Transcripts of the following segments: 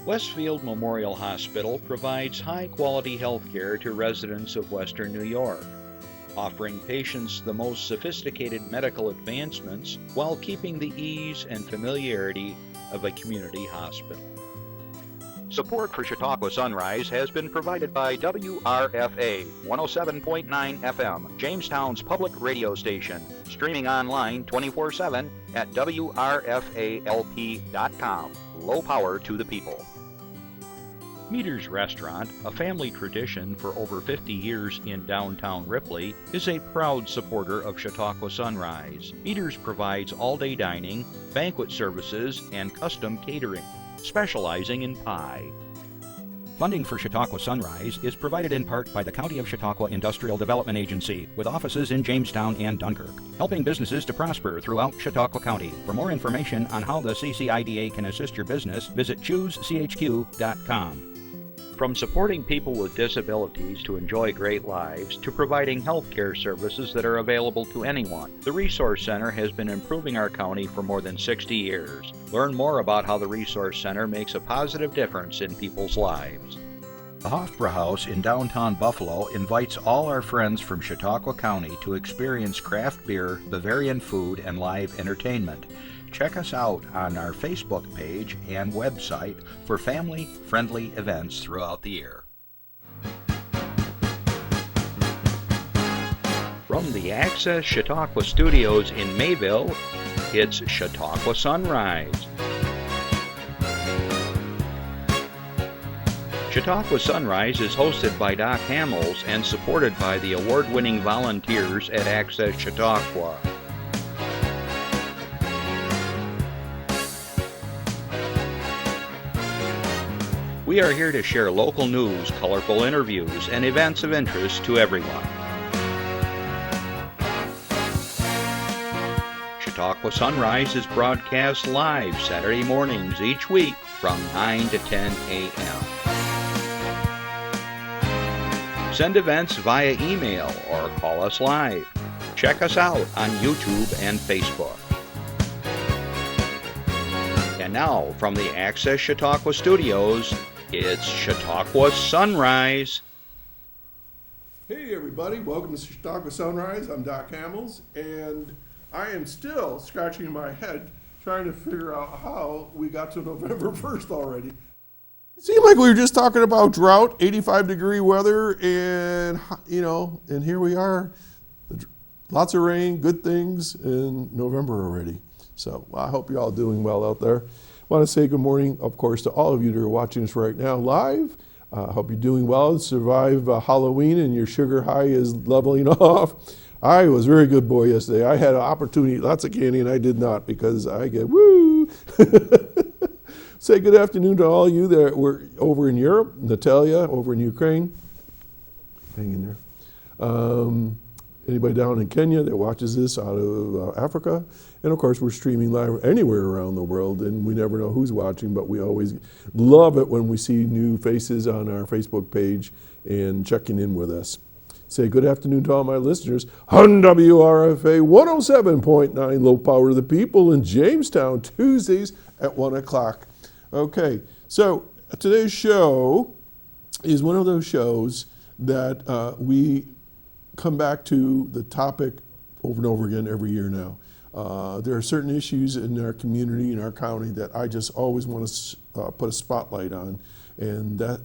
Westfield Memorial Hospital provides high-quality health care to residents of Western New York, offering patients the most sophisticated medical advancements while keeping the ease and familiarity of a community hospital. Support for Chautauqua Sunrise has been provided by WRFA 107.9 FM, Jamestown's public radio station, streaming online 24/7 at WRFALP.com. Low power to the people. Meter's Restaurant, a family tradition for over 50 years in downtown Ripley, is a proud supporter of Chautauqua Sunrise. Meter's provides all-day dining, banquet services, and custom catering, specializing in pie. Funding for Chautauqua Sunrise is provided in part by the County of Chautauqua Industrial Development Agency, with offices in Jamestown and Dunkirk, helping businesses to prosper throughout Chautauqua County. For more information on how the CCIDA can assist your business, visit choosechq.com. From supporting people with disabilities to enjoy great lives, to providing health care services that are available to anyone, the Resource Center has been improving our county for more than 60 years. Learn more about how the Resource Center makes a positive difference in people's lives. The Hofbräu House in downtown Buffalo invites all our friends from Chautauqua County to experience craft beer, Bavarian food, and live entertainment. Check us out on our Facebook page and website for family-friendly events throughout the year. From the Access Chautauqua Studios in Mayville, it's Chautauqua Sunrise. Chautauqua Sunrise is hosted by Doc Hamels and supported by the award-winning volunteers at Access Chautauqua. We are here to share local news, colorful interviews, and events of interest to everyone. Chautauqua Sunrise is broadcast live Saturday mornings each week from 9 to 10 a.m. Send events via email or call us live. Check us out on YouTube and Facebook. And now, from the Access Chautauqua Studios, it's Chautauqua Sunrise. Hey everybody, welcome to Chautauqua Sunrise. I'm Doc Hamels, and I am still scratching my head trying to figure out how we got to November 1st already. It seemed like we were just talking about drought, 85-degree weather, and and here we are. Lots of rain, good things in November already. So I hope you're all doing well out there. I want to say good morning, of course, to all of you that are watching us right now live. I hope you're doing well, survive Halloween, and your sugar high is leveling off. I was a very good boy yesterday. I had an opportunity to eat lots of candy, and I did not because I get woo. Say good afternoon to all you that were over in Europe, Natalia over in Ukraine. Hang in there. Anybody down in Kenya that watches this out of Africa. And of course, we're streaming live anywhere around the world, and we never know who's watching, but we always love it when we see new faces on our Facebook page and checking in with us. Say good afternoon to all my listeners on WRFA 107.9, low power to the people in Jamestown, Tuesdays at 1 o'clock. Okay, so today's show is one of those shows that we come back to the topic over and over again every year now. There are certain issues in our community, in our county, that I just always want to put a spotlight on, and that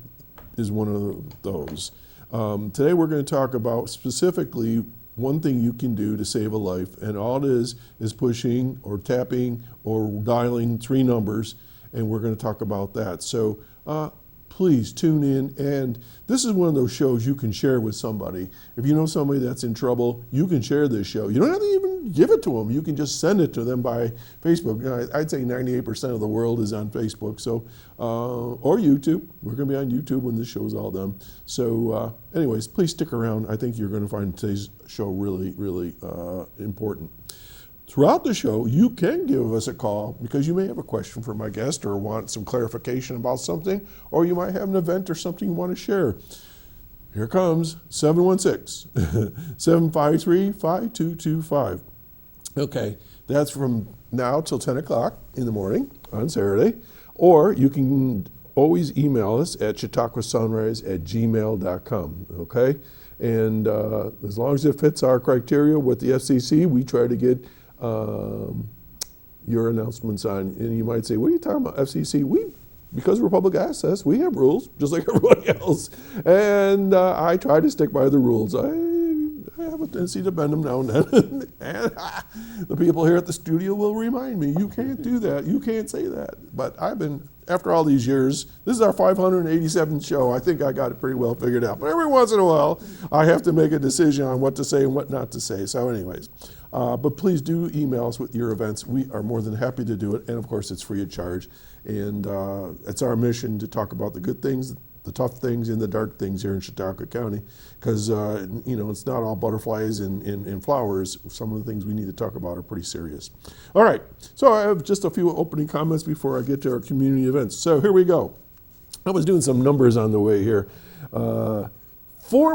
is one of those. Today we're going to talk about specifically one thing you can do to save a life, and all it is pushing or tapping or dialing 3 numbers, and we're going to talk about that. So please tune in, and this is one of those shows you can share with somebody. If you know somebody that's in trouble, you can share this show. You don't have to even give it to them. You can just send it to them by Facebook. I'd say 98% of the world is on Facebook, so or YouTube. We're going to be on YouTube when this show's all done. So anyways, please stick around. I think you're going to find today's show really, really important. Throughout the show, you can give us a call because you may have a question for my guest or want some clarification about something, or you might have an event or something you want to share. Here comes 716-753-5225. Okay, that's from now till 10 o'clock in the morning on Saturday, or you can always email us at chautauquasunrise@gmail.com, okay? And as long as it fits our criteria with the FCC, we try to get your announcements on. And you might say, what are you talking about, FCC? Because we're public access, we have rules, just like everybody else. And I try to stick by the rules. I have a tendency to bend them now and then. And the people here at the studio will remind me, you can't do that, you can't say that. But I've been, after all these years, this is our 587th show. I think I got it pretty well figured out. But every once in a while, I have to make a decision on what to say and what not to say. So anyways, but please do email us with your events. We are more than happy to do it. And of course, it's free of charge. And it's our mission to talk about the good things, the tough things, and the dark things here in Chautauqua County. Because, it's not all butterflies and flowers. Some of the things we need to talk about are pretty serious. All right, so I have just a few opening comments before I get to our community events. So here we go. I was doing some numbers on the way here. 4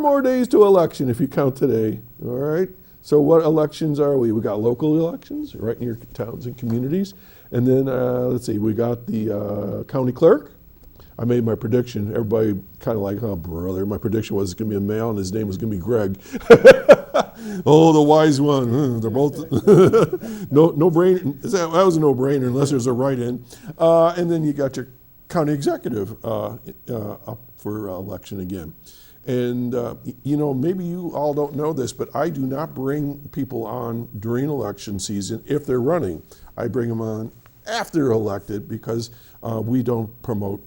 more days to election if you count today, all right? So what elections are we? We got local elections right in your towns and communities. And then, let's see, we got the county clerk. I made my prediction. Everybody kind of like, oh, brother. My prediction was it's going to be a male, and his name was going to be Greg. Oh, the wise one. They're both no brain. That was a no-brainer unless there's a write-in. And then you got your county executive up for election again. And, maybe you all don't know this, but I do not bring people on during election season if they're running. I bring them on after they're elected because we don't promote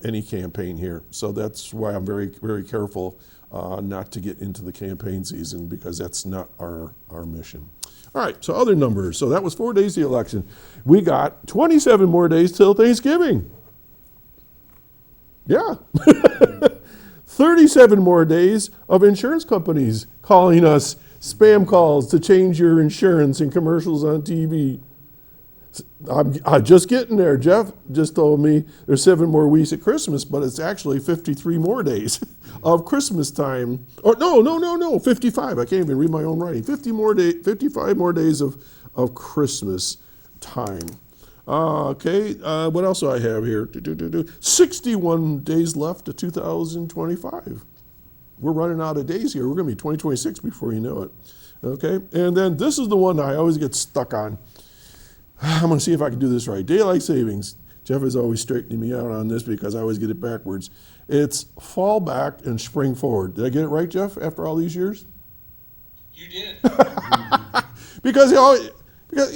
any campaign here. So that's why I'm very, very careful not to get into the campaign season because that's not our mission. All right, so other numbers. So that was 4 days to the election. We got 27 more days till Thanksgiving. Yeah. 37 more days of insurance companies calling us spam calls to change your insurance and commercials on TV. I'm just getting there. Jeff just told me there's 7 more weeks at Christmas, but it's actually 53 more days of Christmas time. Or no, 55. I can't even read my own writing. 55 more days of Christmas time. Okay, what else do I have here? 61 days left to 2025. We're running out of days here. We're going to be 2026 before you know it. Okay, and then this is the one I always get stuck on. I'm going to see if I can do this right. Daylight savings. Jeff is always straightening me out on this because I always get it backwards. It's fall back and spring forward. Did I get it right, Jeff, after all these years? You did. Because you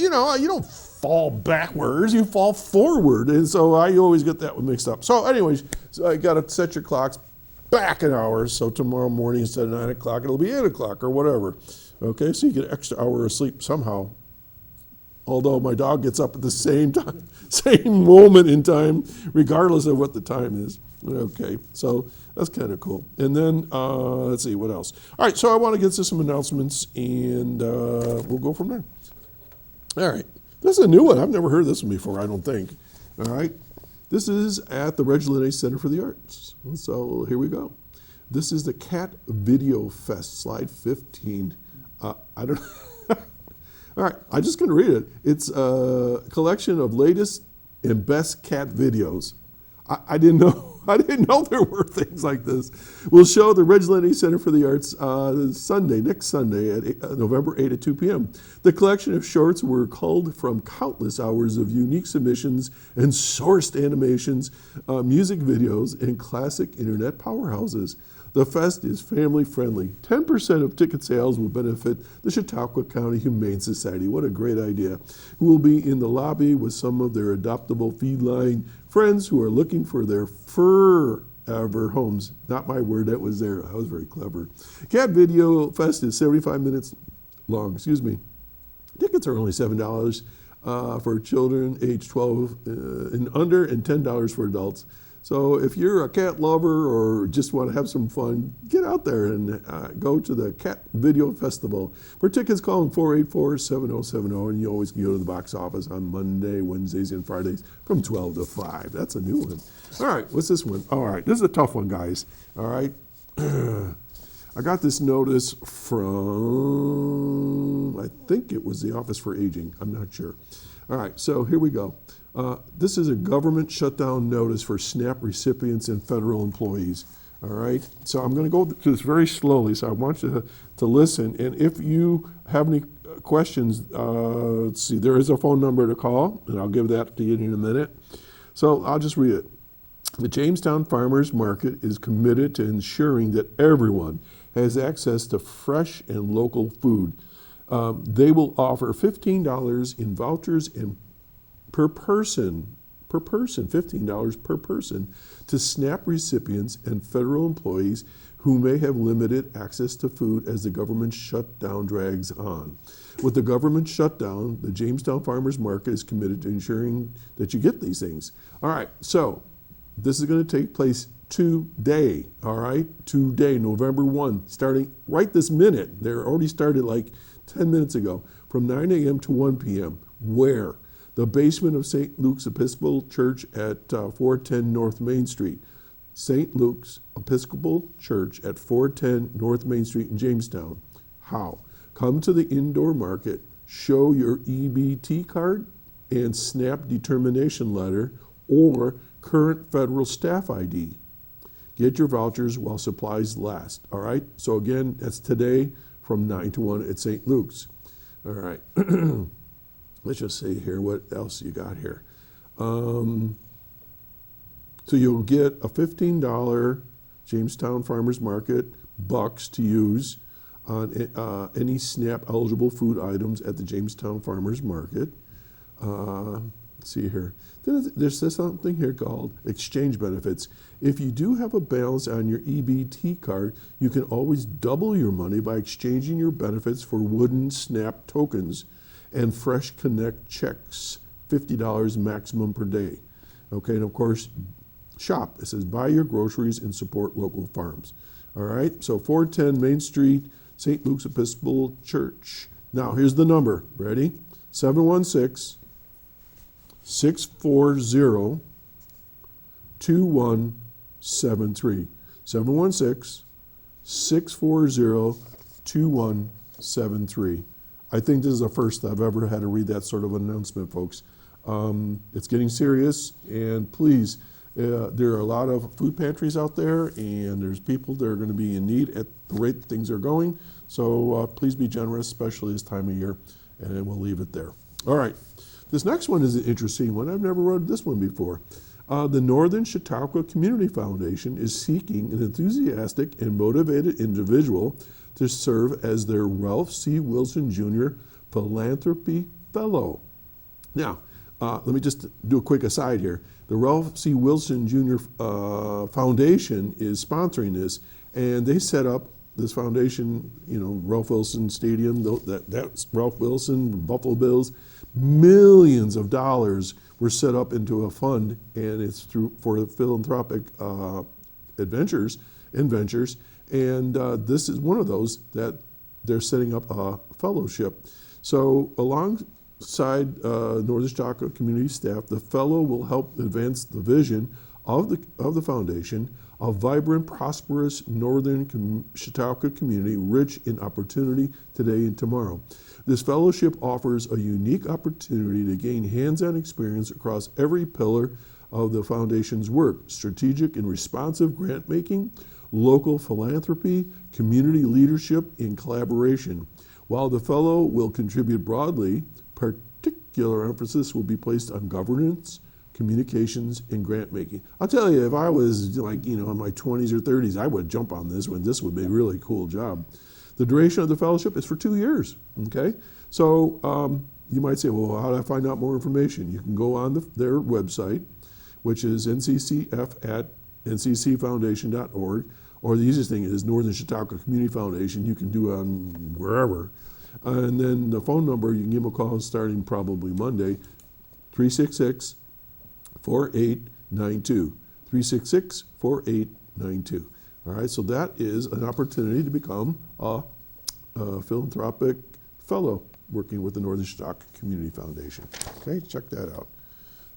don't fall backwards, you fall forward. And so I always get that one mixed up. So anyways, I got to set your clocks back an hour. So tomorrow morning instead of 9 o'clock, it'll be 8 o'clock or whatever. Okay, so you get an extra hour of sleep somehow. Although my dog gets up at the same time, same moment in time, regardless of what the time is. Okay, so that's kind of cool. And then, let's see, what else? All right, so I want to get to some announcements, and we'll go from there. All right, this is a new one. I've never heard this one before, I don't think. All right, this is at the Reg Linnaeus Center for the Arts. So here we go. This is the Cat Video Fest, slide 15. I don't All right, I'm just going to read it. It's a collection of latest and best cat videos. I didn't know. I didn't know there were things like this. We'll show the Reg Linnaeus Center for the Arts next Sunday at November 8 at 2 p.m. The collection of shorts were culled from countless hours of unique submissions and sourced animations, music videos, and classic internet powerhouses. The fest is family friendly. 10% of ticket sales will benefit the Chautauqua County Humane Society. What a great idea. Who will be in the lobby with some of their adoptable feline friends who are looking for their forever homes. Not my word, that was there. I was very clever. Cat Video Fest is 75 minutes long. Tickets are only $7 for children age 12 and under, and $10 for adults. So if you're a cat lover or just want to have some fun, get out there and go to the Cat Video Festival. For tickets, call them 484-7070, and you always can go to the box office on Monday, Wednesdays, and Fridays from 12 to 5. That's a new one. All right, what's this one? All right, this is a tough one, guys. All right. I got this notice from, I think it was the Office for Aging. I'm not sure. All right, so here we go. This is a government shutdown notice for SNAP recipients and federal employees. All right, so I'm going to go through this very slowly, so I want you to listen. And if you have any questions, let's see, there is a phone number to call, and I'll give that to you in a minute. So I'll just read it. The Jamestown Farmers Market is committed to ensuring that everyone has access to fresh and local food. They will offer $15 in vouchers and per person, $15 per person to SNAP recipients and federal employees who may have limited access to food as the government shutdown drags on. With the government shutdown, the Jamestown Farmers Market is committed to ensuring that you get these things. All right, so this is going to take place today, all right? Today, November 1, starting right this minute. They're already started like 10 minutes ago, from 9 a.m. to 1 p.m. Where? The basement of St. Luke's Episcopal Church at 410 North Main Street. St. Luke's Episcopal Church at 410 North Main Street in Jamestown. How? Come to the indoor market, show your EBT card and SNAP determination letter or current federal staff ID. Get your vouchers while supplies last, all right? So again, that's today from 9 to 1 at St. Luke's. All right. Let's just see here, what else you got here? So you'll get a $15 Jamestown Farmers Market bucks to use on any SNAP eligible food items at the Jamestown Farmers Market. Let's see here. There's something here called exchange benefits. If you do have a balance on your EBT card, you can always double your money by exchanging your benefits for wooden SNAP tokens and Fresh Connect checks, $50 maximum per day. Okay, and of course, shop. It says buy your groceries and support local farms. All right, so 410 Main Street, St. Luke's Episcopal Church. Now, here's the number. Ready? 716-640-2173. 716-640-2173. I think this is the first I've ever had to read that sort of announcement, folks. It's getting serious, and please, there are a lot of food pantries out there, and there's people that are going to be in need at the rate things are going. So please be generous, especially this time of year, and we'll leave it there. All right, this next one is an interesting one. I've never read this one before. The Northern Chautauqua Community Foundation is seeking an enthusiastic and motivated individual to serve as their Ralph C. Wilson Jr. Philanthropy Fellow. Now, let me just do a quick aside here. The Ralph C. Wilson Jr. Foundation is sponsoring this, and they set up this foundation, Ralph Wilson Stadium, that's Ralph Wilson, Buffalo Bills. Millions of dollars were set up into a fund, and it's for philanthropic ventures, and this is one of those that they're setting up a fellowship. So alongside Northern Chautauqua community staff, the fellow will help advance the vision of the foundation, a vibrant, prosperous Northern Chautauqua community rich in opportunity today and tomorrow. This fellowship offers a unique opportunity to gain hands-on experience across every pillar of the foundation's work: strategic and responsive grant making, local philanthropy, community leadership, and collaboration. While the fellow will contribute broadly, particular emphasis will be placed on governance, communications, and grant making. I'll tell you, if I was in my 20s or 30s, I would jump on this one. This would be a really cool job. The duration of the fellowship is for 2 years, okay? So you might say, well, how do I find out more information? You can go on their website, which is nccf@nccfoundation.org, or the easiest thing is Northern Chautauqua Community Foundation. You can do it on wherever. And then the phone number, you can give them a call starting probably Monday, 366-4892. 366-4892. All right, so that is an opportunity to become a philanthropic fellow working with the Northern Chautauqua Community Foundation. Okay, check that out.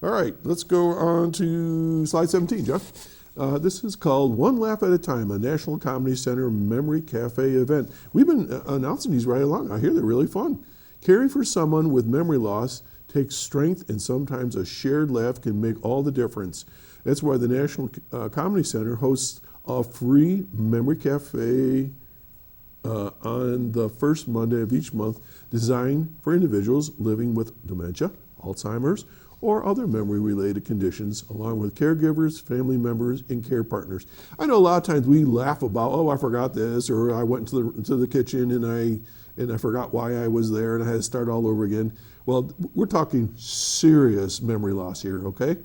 All right, let's go on to slide 17, Jeff. This is called One Laugh at a Time, a National Comedy Center Memory Cafe event. We've been announcing these right along. I hear they're really fun. Caring for someone with memory loss takes strength, and sometimes a shared laugh can make all the difference. That's why the National Comedy Center hosts a free memory cafe on the first Monday of each month, designed for individuals living with dementia, Alzheimer's, or other memory-related conditions, along with caregivers, family members, and care partners. I know a lot of times we laugh about, oh, I forgot this, or I went to the kitchen and I forgot why I was there and I had to start all over again. Well, we're talking serious memory loss here, okay?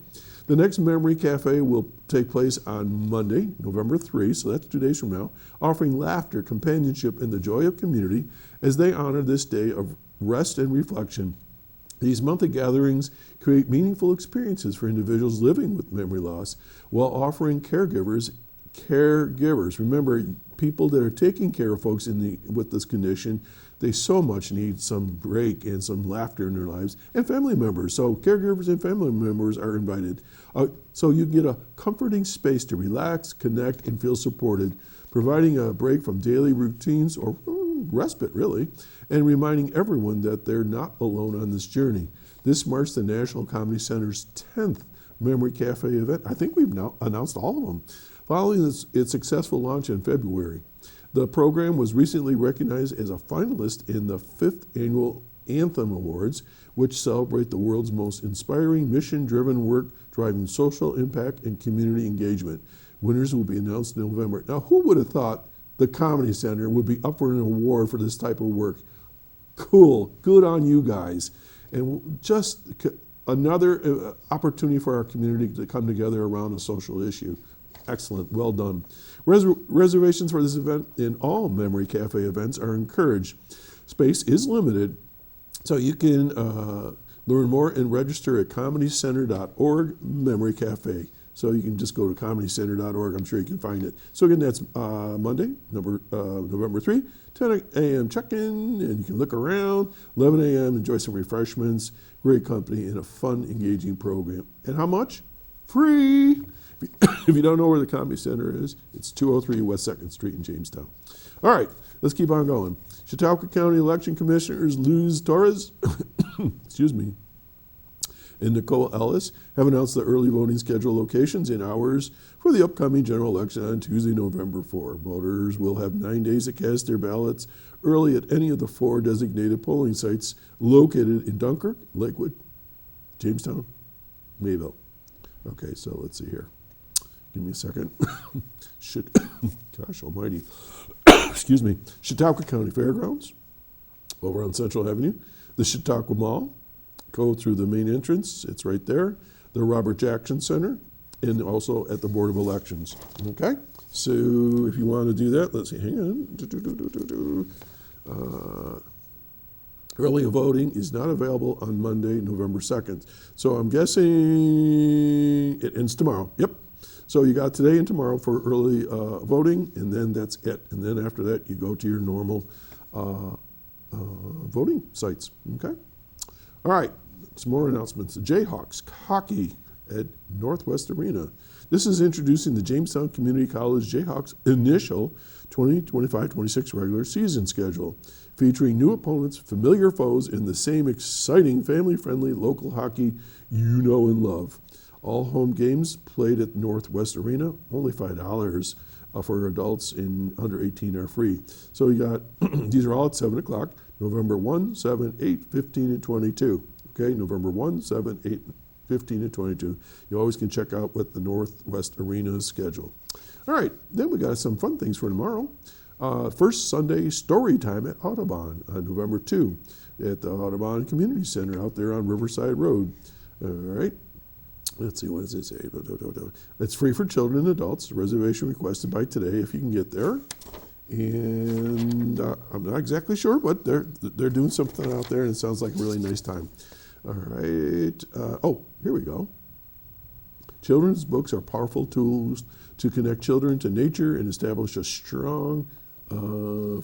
The next Memory Cafe will take place on Monday, November 3, so that's 2 days from now, offering laughter, companionship, and the joy of community as they honor this day of rest and reflection. These monthly gatherings create meaningful experiences for individuals living with memory loss while offering caregivers. Remember, people that are taking care of folks with this condition, they so much need some break and some laughter in their lives, and family members. So caregivers and family members are invited. So you get a comforting space to relax, connect, and feel supported, providing a break from daily routines or respite, really, and reminding everyone that they're not alone on this journey. This marks the National Comedy Center's 10th Memory Cafe event. I think we've now announced all of them. Following its successful launch in February, the program was recently recognized as a finalist in the 5th Annual Anthem Awards, which celebrate the world's most inspiring mission-driven work driving social impact and community engagement. Winners will be announced in November. Now, who would have thought the Comedy Center would be up for an award for this type of work? Cool. Good on you guys. And just another opportunity for our community to come together around a social issue. Excellent. Well done. Reservations for this event and all Memory Cafe events are encouraged. Space is limited, so you can learn more and register at comedycenter.org Memory Cafe. So you can just go to comedycenter.org. I'm sure you can find it. So again, that's Monday, November 3, 10 a.m. check-in, and you can look around. 11 a.m., enjoy some refreshments, great company, and a fun, engaging program. And how much? Free! If you don't know where the Comedy Center is, it's 203 West 2nd Street in Jamestown. All right, let's keep on going. Chautauqua County Election Commissioners Luz Torres, excuse me, and Nicole Ellis have announced the early voting schedule, locations, and hours for the upcoming general election on Tuesday, November 4. Voters will have 9 days to cast their ballots early at any of the 4 designated polling sites located in Dunkirk, Lakewood, Jamestown, Mayville. Okay, so let's see here. Give me a second. Gosh almighty. Excuse me. Chautauqua County Fairgrounds, over on Central Avenue. The Chautauqua Mall. Go through the main entrance. It's right there. The Robert Jackson Center, and also at the Board of Elections. Okay? So if you want to do that, let's see. Hang on. Early voting is not available on Monday, November 2nd. So I'm guessing it ends tomorrow. Yep. So you got today and tomorrow for early voting, and then that's it. And then after that, you go to your normal voting sites. Okay? All right, some more announcements. The Jayhawks hockey at Northwest Arena. This is introducing the Jamestown Community College Jayhawks initial 2025-26 regular season schedule, featuring new opponents, familiar foes, and the same exciting family-friendly local hockey you know and love. All home games played at Northwest Arena, only $5 for adults, and under 18 are free. So you got, these are all at 7 o'clock, November 1, 7, 8, 15, and 22. Okay, November 1, 7, 8, 15, and 22. You always can check out what the Northwest Arena schedule. All right, then we got some fun things for tomorrow. First Sunday story time at Audubon on November 2 at the Audubon Community Center out there on Riverside Road. All right. Let's see, what does it say? It's free for children and adults. Reservation requested by today if you can get there. And I'm not exactly sure, but they're doing something out there, and it sounds like a really nice time. All right. Oh, here we go. Children's books are powerful tools to connect children to nature and establish a strong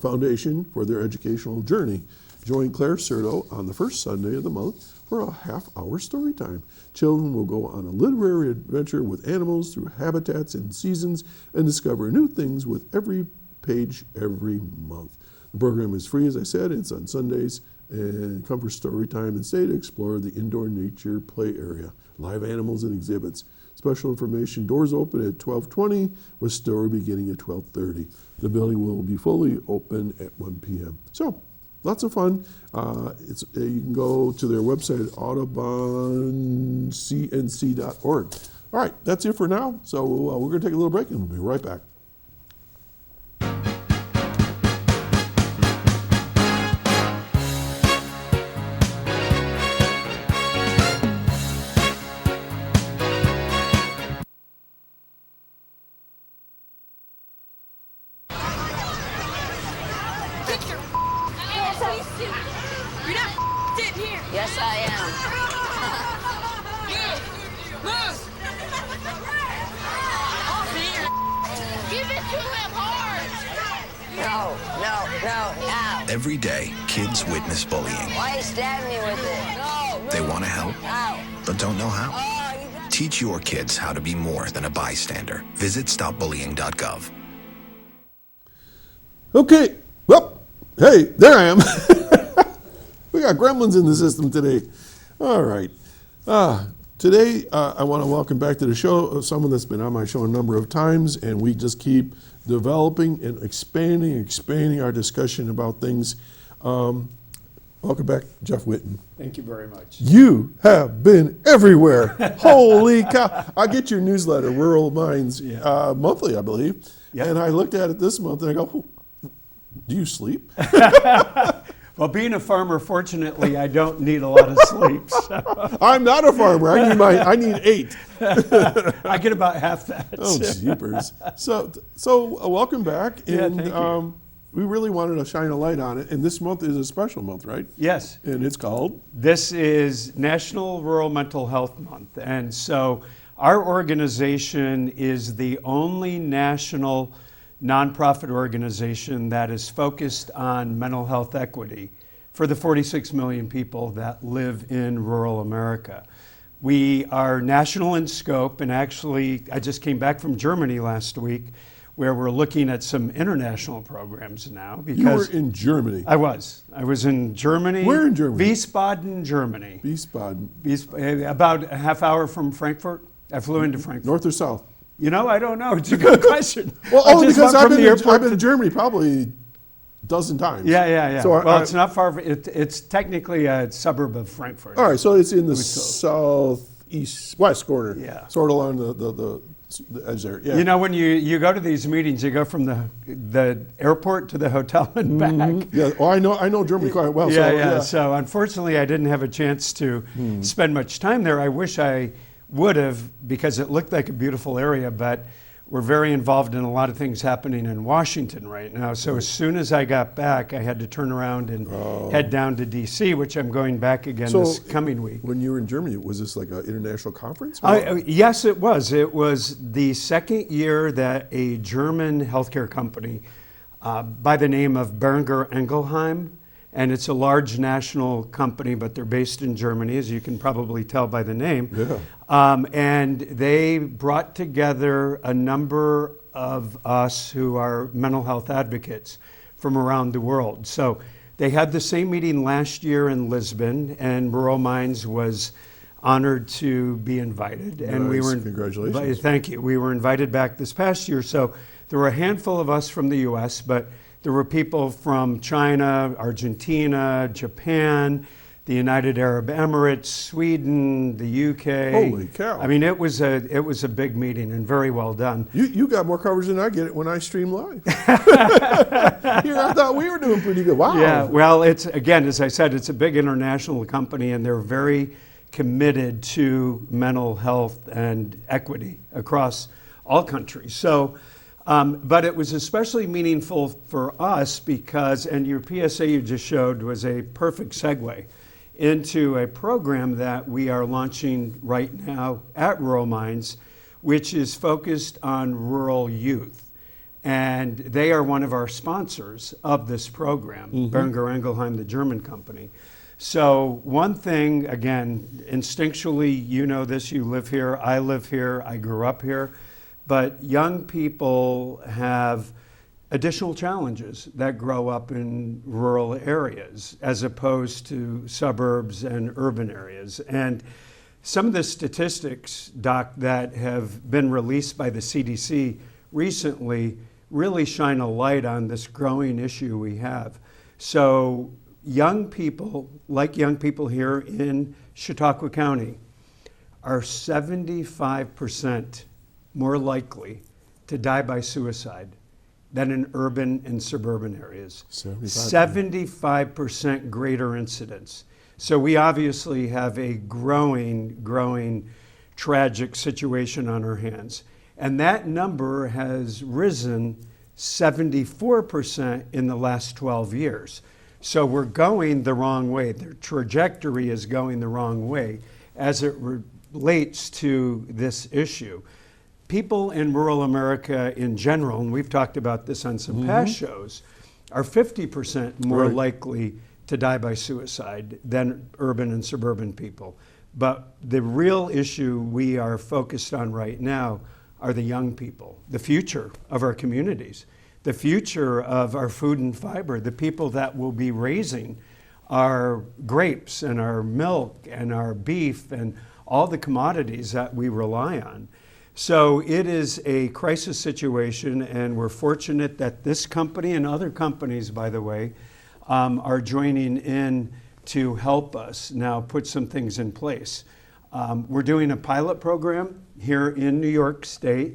foundation for their educational journey. Join Claire Serto on the first Sunday of the month for a half-hour story time. Children will go on a literary adventure with animals through habitats and seasons and discover new things with every page every month. The program is free, as I said. It's on Sundays and come for story time and stay to explore the indoor nature play area, live animals and exhibits. Special information, doors open at 12:20 with story beginning at 12:30. The building will be fully open at 1 p.m. So, lots of fun. You can go to their website, audubоncnc.org. All right, that's it for now. So we're going to take a little break and we'll be right back. You're not in here. Yes, I am. Move! Give it to him hard! No. Every day, kids witness bullying. Why are you stabbing me with it? No. They want to help, Ow. but don't know how. Oh, you got... Teach your kids how to be more than a bystander. Visit stopbullying.gov. Okay, well, hey, there I am. We got gremlins in the system today. All right. Today, I want to welcome back to the show someone that's been on my show a number of times, and we just keep developing and expanding our discussion about things. Welcome back, Jeff Winton. Thank you very much. You have been everywhere. Holy cow. I get your newsletter, Rural Minds, monthly, I believe. Yep. And I looked at it this month and I go, do you sleep? Well, being a farmer, fortunately, I don't need a lot of sleep. So I'm not a farmer. I need 8. I get about half that. Oh, jeepers. So welcome back. Yeah, And thank you. we really wanted to shine a light on it. And this month is a special month, right? Yes. And it's called? This is National Rural Mental Health Month. And so our organization is the only national nonprofit organization that is focused on mental health equity for the 46 million people that live in rural America. We are national in scope, and actually, I just came back from Germany last week, where we're looking at some international programs now. Because You were in Germany. I was in Germany. Where in Germany? Wiesbaden, Germany. Wiesbaden. About a half hour from Frankfurt. I flew into Frankfurt. North or south? You know, I don't know. It's a good question. Well, I only just because went I've from the been airport to Germany probably a dozen times. Yeah. So Well, it's not far. It's technically a suburb of Frankfurt. All right, so it's in the west corner. Yeah. Sort of along the edge there. Yeah. You know, when you go to these meetings, you go from the airport to the hotel and back. Yeah. Oh, I know Germany quite well. Yeah. So unfortunately, I didn't have a chance to spend much time there. I wish I would have, because it looked like a beautiful area, but we're very involved in a lot of things happening in Washington right now. So as soon as I got back, I had to turn around and head down to D.C., which I'm going back again this coming week. When you were in Germany, was this like an international conference? Yes, it was. It was the second year that a German healthcare company by the name of Boehringer Ingelheim, and it's a large national company, but they're based in Germany, as you can probably tell by the name. Yeah. And they brought together a number of us who are mental health advocates from around the world. So they had the same meeting last year in Lisbon, and Rural Minds was honored to be invited. And we Nice. were Congratulations. Thank you. We were invited back this past year. So there were a handful of us from the U.S., but there were people from China, Argentina, Japan, the United Arab Emirates, Sweden, the UK. Holy cow. I mean, it was a big meeting and very well done. You got more coverage than I get when I stream live. Here, I thought we were doing pretty good. Wow. Yeah, well, it's, again, as I said, it's a big international company, and they're very committed to mental health and equity across all countries. So, but it was especially meaningful for us because, and your PSA you just showed was a perfect segue into a program that we are launching right now at Rural Minds, which is focused on rural youth. And they are one of our sponsors of this program, Boehringer Ingelheim, the German company. So one thing, again, instinctually, you know this, you live here, I live here, I grew up here, but young people have additional challenges that grow up in rural areas as opposed to suburbs and urban areas. And some of the statistics, Doc, that have been released by the CDC recently really shine a light on this growing issue we have. So young people, like young people here in Chautauqua County, are 75% more likely to die by suicide than in urban and suburban areas. 75% greater incidence. So we obviously have a growing tragic situation on our hands. And that number has risen 74% in the last 12 years. So we're going the wrong way. The trajectory is going the wrong way as it relates to this issue. People in rural America in general, and we've talked about this on some past shows, are 50% more likely to die by suicide than urban and suburban people. But the real issue we are focused on right now are the young people, the future of our communities, the future of our food and fiber, the people that will be raising our grapes and our milk and our beef and all the commodities that we rely on. So it is a crisis situation, and we're fortunate that this company and other companies, by the way, are joining in to help us now put some things in place. We're doing a pilot program here in New York State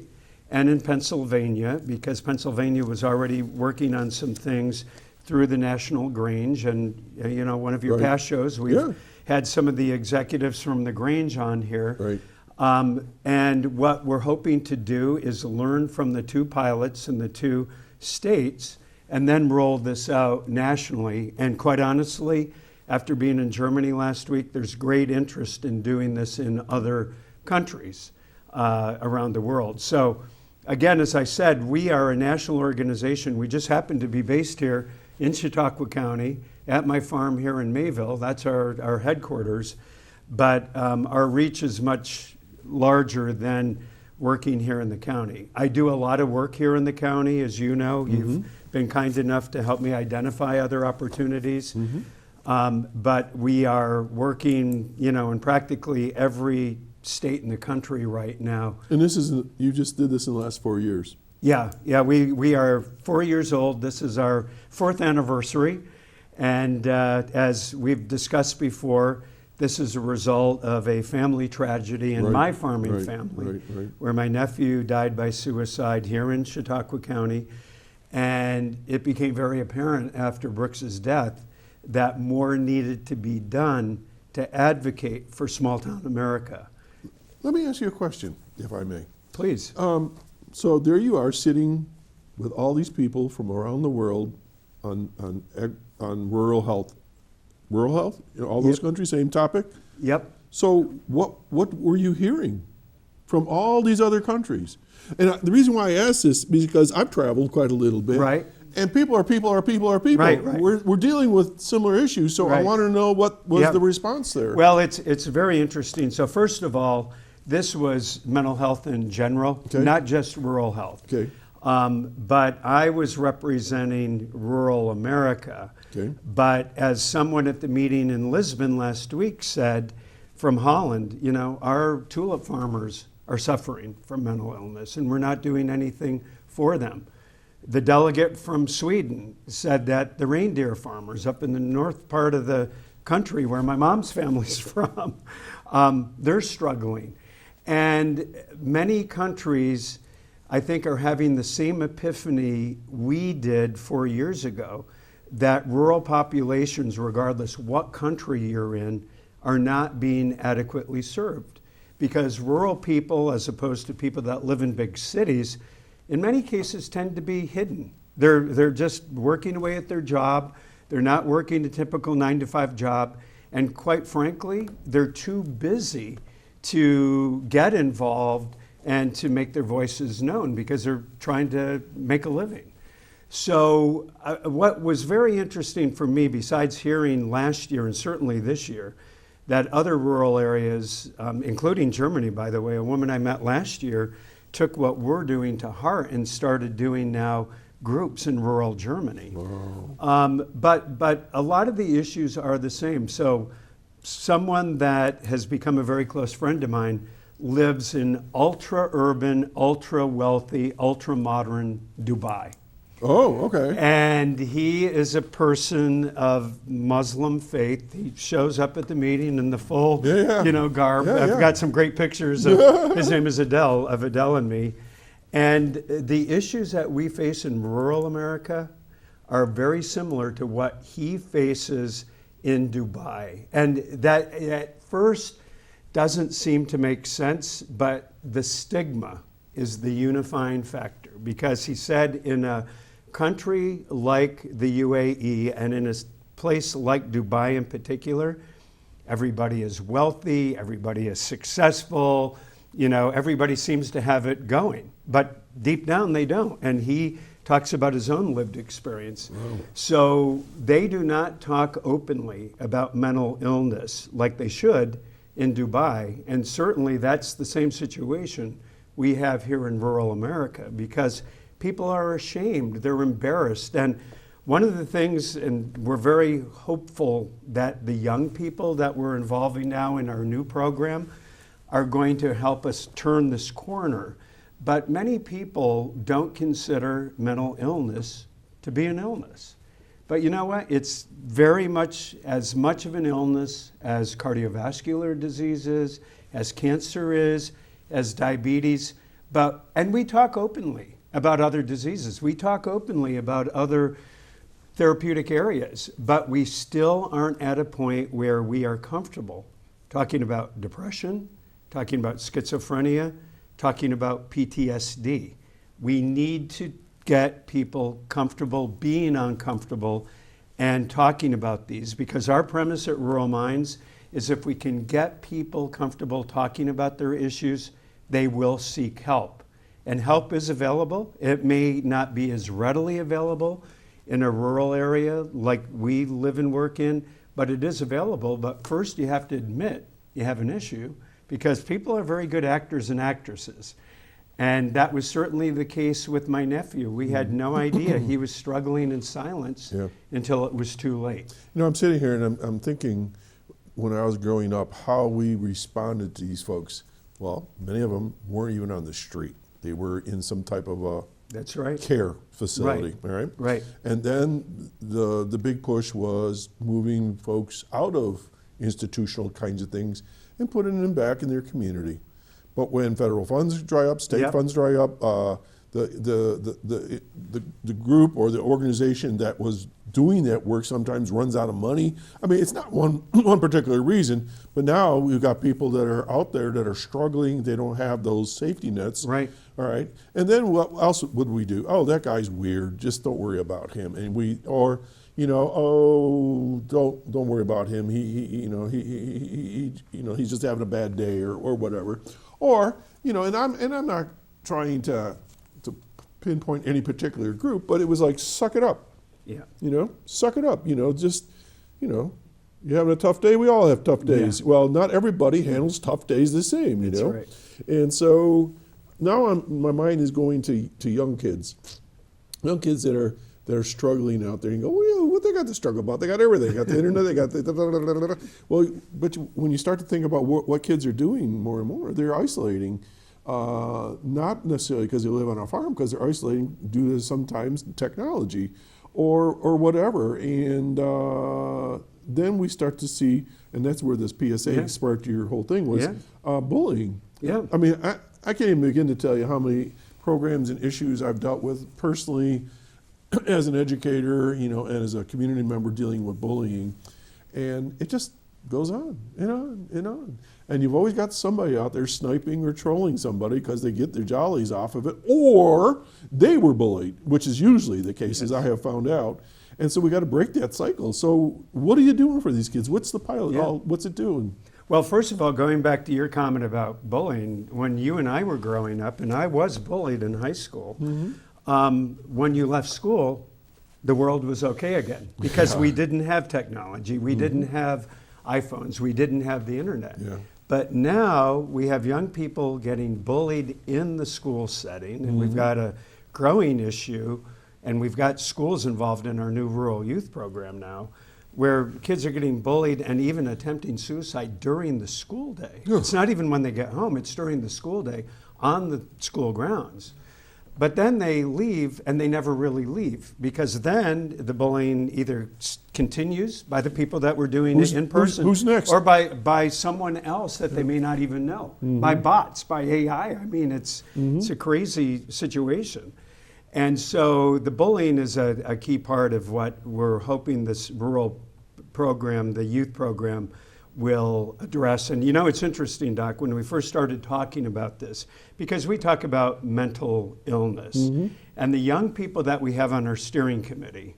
and in Pennsylvania, because Pennsylvania was already working on some things through the National Grange. And you know, one of your past shows, we've had some of the executives from the Grange on here. Right. And what we're hoping to do is learn from the two pilots in the two states and then roll this out nationally. And quite honestly, after being in Germany last week, there's great interest in doing this in other countries around the world. So again, as I said, we are a national organization. We just happen to be based here in Chautauqua County at my farm here in Mayville. That's our headquarters. But our reach is much larger than working here in the county. I do a lot of work here in the county, as you know. You've been kind enough to help me identify other opportunities. But we are working, you know, in practically every state in the country right now. And this is, you just did this in the last 4 years. Yeah, we are 4 years old. This is our 4th anniversary. And as we've discussed before, this is a result of a family tragedy in my farming family, where my nephew died by suicide here in Chautauqua County. And it became very apparent after Brooks's death that more needed to be done to advocate for small-town America. Let me ask you a question, if I may. Please. So there you are sitting with all these people from around the world on rural health. Rural health? You know, all those countries, same topic? Yep. So what were you hearing from all these other countries? And the reason why I ask this is because I've traveled quite a little bit. Right. And people are people. Right. We're dealing with similar issues, so I want to know what was the response there. Well, it's very interesting. So first of all, this was mental health in general, not just rural health. Okay. But I was representing rural America. Okay. But as someone at the meeting in Lisbon last week said, from Holland, you know, our tulip farmers are suffering from mental illness, and we're not doing anything for them. The delegate from Sweden said that the reindeer farmers up in the north part of the country, where my mom's family's from, they're struggling. And many countries, I think, are having the same epiphany we did 4 years ago, that rural populations, regardless what country you're in, are not being adequately served. Because rural people, as opposed to people that live in big cities, in many cases tend to be hidden. They're just working away at their job. They're not working a typical 9-to-5 job. And quite frankly, they're too busy to get involved and to make their voices known because they're trying to make a living. So what was very interesting for me, besides hearing last year and certainly this year, that other rural areas, including Germany, by the way, a woman I met last year took what we're doing to heart and started doing now groups in rural Germany. But a lot of the issues are the same. So someone that has become a very close friend of mine lives in ultra-urban, ultra-wealthy, ultra-modern Dubai. Oh, okay. And he is a person of Muslim faith. He shows up at the meeting in the full, garb. I've got some great pictures of, his name is Adele, of Adele and me. And the issues that we face in rural America are very similar to what he faces in Dubai. And that at first doesn't seem to make sense, but the stigma is the unifying factor, because he said in a country like the UAE and in a place like Dubai in particular, everybody is wealthy, everybody is successful, everybody seems to have it going, but deep down they don't. And he talks about his own lived experience. Wow. So they do not talk openly about mental illness like they should in Dubai, and certainly that's the same situation we have here in rural America, because people are ashamed, they're embarrassed. And one of the things, and we're very hopeful that the young people that we're involving now in our new program are going to help us turn this corner. But many people don't consider mental illness to be an illness. But you know what? It's very much as much of an illness as cardiovascular diseases, as cancer is, as diabetes. And we talk openly about other diseases. We talk openly about other therapeutic areas, but we still aren't at a point where we are comfortable talking about depression, talking about schizophrenia, talking about PTSD. We need to get people comfortable being uncomfortable and talking about these, because our premise at Rural Minds is if we can get people comfortable talking about their issues, they will seek help. And help is available. It may not be as readily available in a rural area like we live and work in, but it is available. But first you have to admit you have an issue, because people are very good actors and actresses. And that was certainly the case with my nephew. We had no idea he was struggling in silence until it was too late. I'm sitting here and I'm thinking, when I was growing up, how we responded to these folks. Well, many of them weren't even on the street. They were in some type of a care facility, right? Right. And then the big push was moving folks out of institutional kinds of things and putting them back in their community. But when federal funds dry up, state funds dry up, the group or the organization that was doing that work sometimes runs out of money. I mean, it's not one particular reason, but now we've got people that are out there that are struggling. They don't have those safety nets. Right. All right. And then what else would we do? Oh, that guy's weird. Just don't worry about him. And don't worry about him. He's just having a bad day or whatever. Or, and I'm not trying to pinpoint any particular group, but it was like, suck it up. Yeah. Suck it up. You having a tough day? We all have tough days. Yeah. Well, not everybody handles tough days the same, That's right. And so now my mind is going to young kids that are struggling out there. And go, well, what they got to struggle about? They got everything. They got the internet. They got the Well, but when you start to think about what kids are doing more and more, they're isolating. Not necessarily because they live on a farm, because they're isolating due to sometimes technology or whatever. And then we start to see, and that's where this PSA sparked your whole thing, was bullying. Yeah. I mean, I can't even begin to tell you how many programs and issues I've dealt with personally as an educator, and as a community member dealing with bullying. And it just goes on and on and on. And you've always got somebody out there sniping or trolling somebody because they get their jollies off of it, or they were bullied, which is usually the case, as I have found out. And so we got to break that cycle. So what are you doing for these kids? What's the pilot? What's it doing? Well, first of all, going back to your comment about bullying, when you and I were growing up, and I was bullied in high school, when you left school, the world was okay again, because we didn't have technology, we didn't have iPhones, we didn't have the internet. Yeah. But now we have young people getting bullied in the school setting, and we've got a growing issue and we've got schools involved in our new rural youth program now, where kids are getting bullied and even attempting suicide during the school day. It's not even when they get home, it's during the school day on the school grounds. But then they leave and they never really leave, because then the bullying either continues by the people that were doing it in person. Who's next? Or by someone else that they may not even know. By bots, by AI. I mean, it's a crazy situation. And so the bullying is a key part of what we're hoping this rural program, the youth program, will address. And you know, it's interesting, Doc, when we first started talking about this, because we talk about mental illness, and the young people that we have on our steering committee,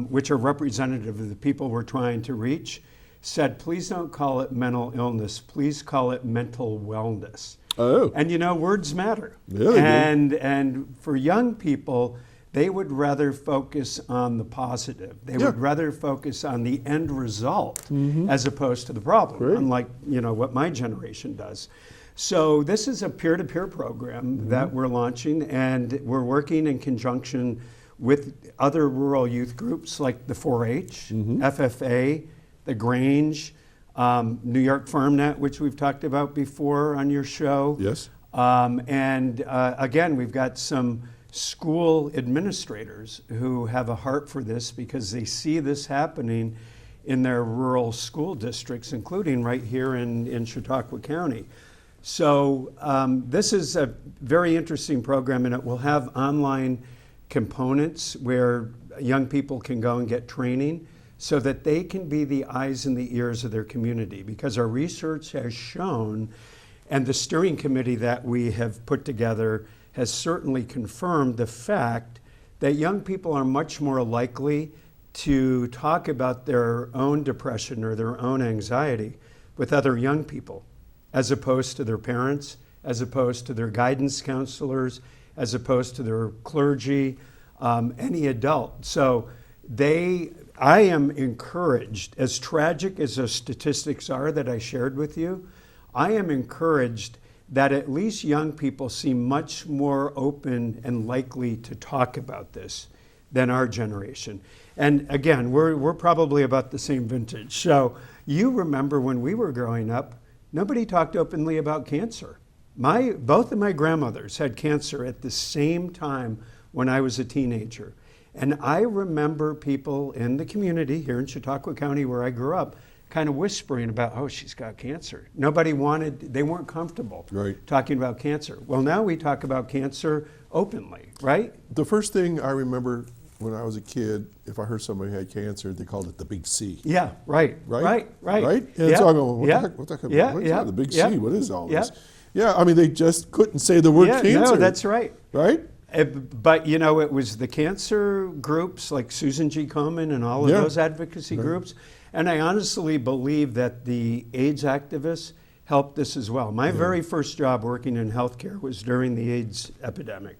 which are representative of the people we're trying to reach, said, please don't call it mental illness, please call it mental wellness. Oh. And you know, words matter. Yeah, they do. And for young people, they would rather focus on the positive. They would rather focus on the end result as opposed to the problem, unlike, you know, what my generation does. So this is a peer-to-peer program that we're launching, and we're working in conjunction with other rural youth groups like the 4-H, FFA, the Grange, New York FarmNet, which we've talked about before on your show. Yes. And again, we've got some school administrators who have a heart for this because they see this happening in their rural school districts, including right here in Chautauqua County. So this is a very interesting program, and it will have online components where young people can go and get training so that they can be the eyes and the ears of their community. Because our research has shown, and the steering committee that we have put together has certainly confirmed the fact that young people are much more likely to talk about their own depression or their own anxiety with other young people, as opposed to their parents, as opposed to their guidance counselors, as opposed to their clergy, any adult. So I am encouraged, as tragic as those statistics are that I shared with you, I am encouraged that at least young people seem much more open and likely to talk about this than our generation. And again, we're probably about the same vintage. So you remember when we were growing up, nobody talked openly about cancer. Both of my grandmothers had cancer at the same time when I was a teenager. And I remember people in the community here in Chautauqua County where I grew up kind of whispering about, oh, she's got cancer. They weren't comfortable talking about cancer. Well, now we talk about cancer openly, right? The first thing I remember when I was a kid, if I heard somebody had cancer, they called it the big C. Yeah, right. Right? And Yeah. so I go, what the heck? What is that? The big C? What is all this? Yeah, I mean, they just couldn't say the word cancer. No, that's right. Right? But, you know, it was the cancer groups like Susan G. Komen and all of those advocacy groups. And I honestly believe that the AIDS activists helped this as well. My very first job working in healthcare was during the AIDS epidemic.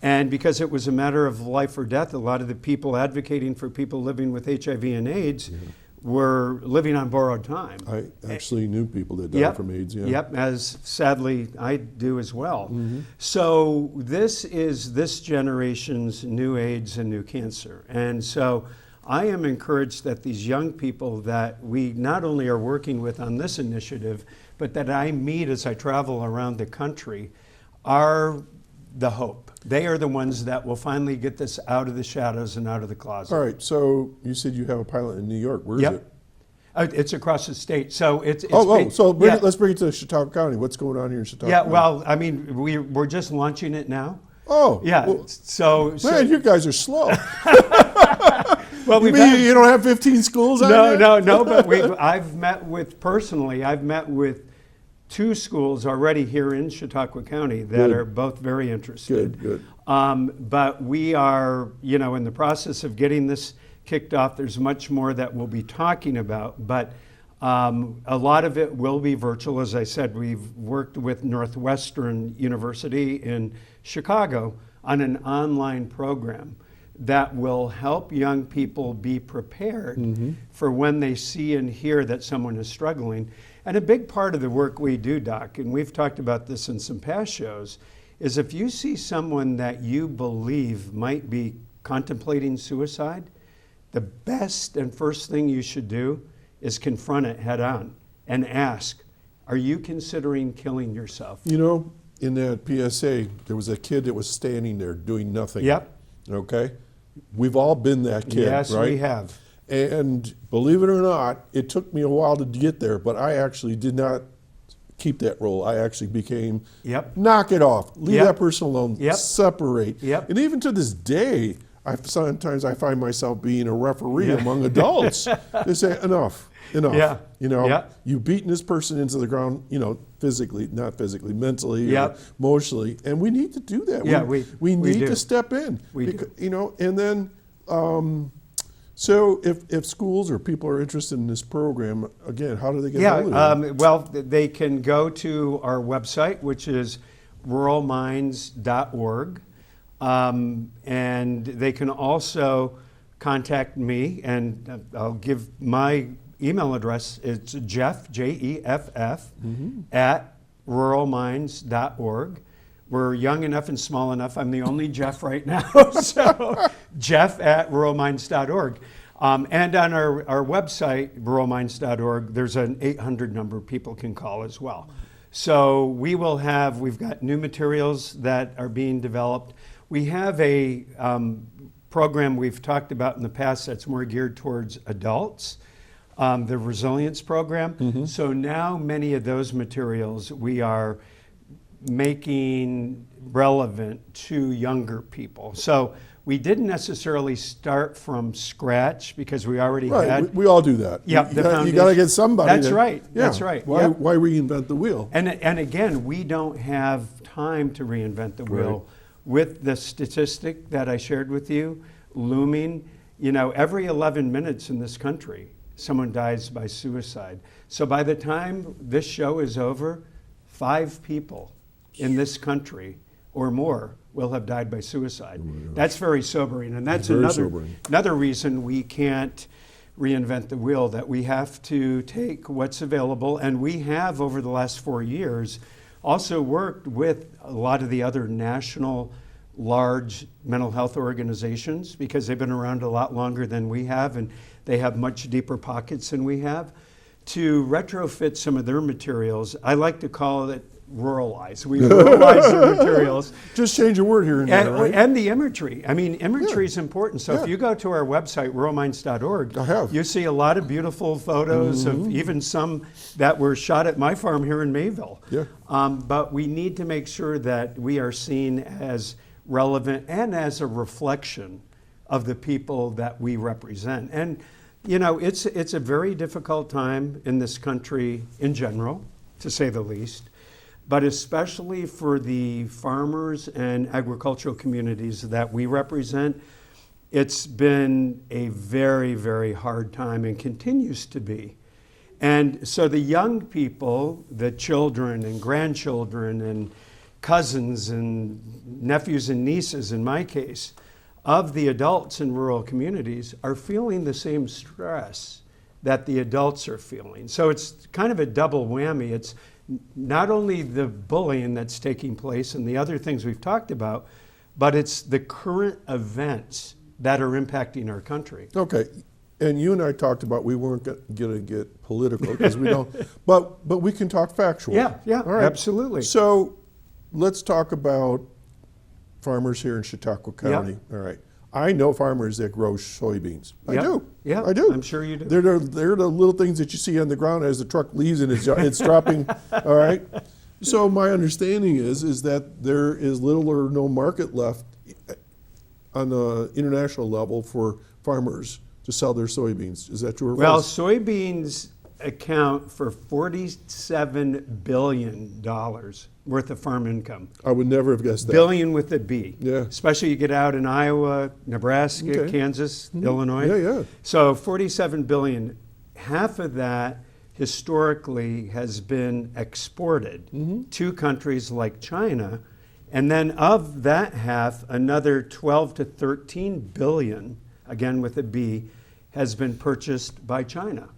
And because it was a matter of life or death, a lot of the people advocating for people living with HIV and AIDS were living on borrowed time. I actually knew people that died from AIDS. Yep, as sadly I do as well. So this is this generation's new AIDS and new cancer. And so I am encouraged that these young people that we not only are working with on this initiative, but that I meet as I travel around the country, are the hope. They are the ones that will finally get this out of the shadows and out of the closet. All right, so you said you have a pilot in New York. Where is it? It's across the state. So it's let's bring it to Chautauqua County. What's going on here in Chautauqua County? Well, I mean, we're just launching it now. Oh. Yeah, well, man, you guys are slow. Well, you don't have 15 schools out there? No, but I've met with 2 schools already here in Chautauqua County that are both very interested. Good. But we are, in the process of getting this kicked off. There's much more that we'll be talking about, but a lot of it will be virtual. As I said, we've worked with Northwestern University in Chicago on an online program that will help young people be prepared for when they see and hear that someone is struggling. And a big part of the work we do, Doc, and we've talked about this in some past shows, is if you see someone that you believe might be contemplating suicide, the best and first thing you should do is confront it head on and ask, are you considering killing yourself? You know, in that PSA, there was a kid that was standing there doing nothing. Yep. Okay? We've all been that kid, Yes, right? we have. And believe it or not, it took me a while to get there, but I actually did not keep that role. I actually became, Yep. knock it off, leave Yep. that person alone, Yep. separate. Yep. And even to this day, sometimes I find myself being a referee Yeah. among adults. They say, enough. Yeah. You know, Yeah. you've beaten this person into the ground, you know, physically, not physically, mentally, Yep. or emotionally, and we need to do that. Yeah, we we need do. to step in. We do. You know, and then, so if schools or people are interested in this program, again, how do they get hold of it? Well, they can go to our website, which is ruralminds.org, and they can also contact me, and I'll give my email address. It's Jeff, Jeff, at ruralminds.org. We're young enough and small enough. I'm the only Jeff right now. So Jeff at ruralminds.org. And on our website, ruralminds.org, there's an 800 number people can call as well. So we've got new materials that are being developed. We have a program we've talked about in the past that's more geared towards adults, the resilience program. So now many of those materials we are making relevant to younger people. So we didn't necessarily start from scratch because we already Right, had. we all do that. Yep, you got to foundation. get somebody. That's right. Yeah. That's right. Why, Yep. why reinvent the wheel? And again, we don't have time to reinvent the wheel. Right. With the statistic that I shared with you, looming, you know, every 11 minutes in this country, someone dies by suicide. So by the time this show is over, 5 people in this country or more will have died by suicide. That's very sobering, and that's Very sobering. another reason we can't reinvent the wheel, that we have to take what's available. And we have, over the last 4 years, also worked with a lot of the other national large mental health organizations, because they've been around a lot longer than we have, and they have much deeper pockets than we have, to retrofit some of their materials. I like to call it ruralize. We ruralize the materials. Just change a word here and there, right? And the imagery. I mean, imagery is important. So Yeah. if you go to our website, ruralminds.org, I have. you see a lot of beautiful photos of even some that were shot at my farm here in Mayville. Yeah. But we need to make sure that we are seen as relevant and as a reflection of the people that we represent. And, you know, it's a very difficult time in this country in general, to say the least, but especially for the farmers and agricultural communities that we represent. It's been a very, very hard time and continues to be. And so the young people, the children and grandchildren and cousins and nephews and nieces, in my case, of the adults in rural communities are feeling the same stress that the adults are feeling. So it's kind of a double whammy. It's not only the bullying that's taking place and the other things we've talked about, but it's the current events that are impacting our country. Okay, and you and I talked about we weren't going to get political because we don't, but we can talk factual. Yeah, All right. absolutely. So let's talk about farmers here in Chautauqua County. All right. I know farmers that grow soybeans. I Yep. do. Yeah, I do. I'm sure you do. They're the little things that you see on the ground as the truck leaves and it's dropping. All right. So my understanding is that there is little or no market left on the international level for farmers to sell their soybeans. Is that true or Well, false? soybeans account for $47 billion worth of farm income. I would never have guessed that. Billion with a B. Yeah. Especially you get out in Iowa, Nebraska, Okay. Kansas, Illinois. Yeah, yeah. So 47 billion, half of that historically has been exported to countries like China. And then of that half, another 12 to 13 billion, again with a B, has been purchased by China.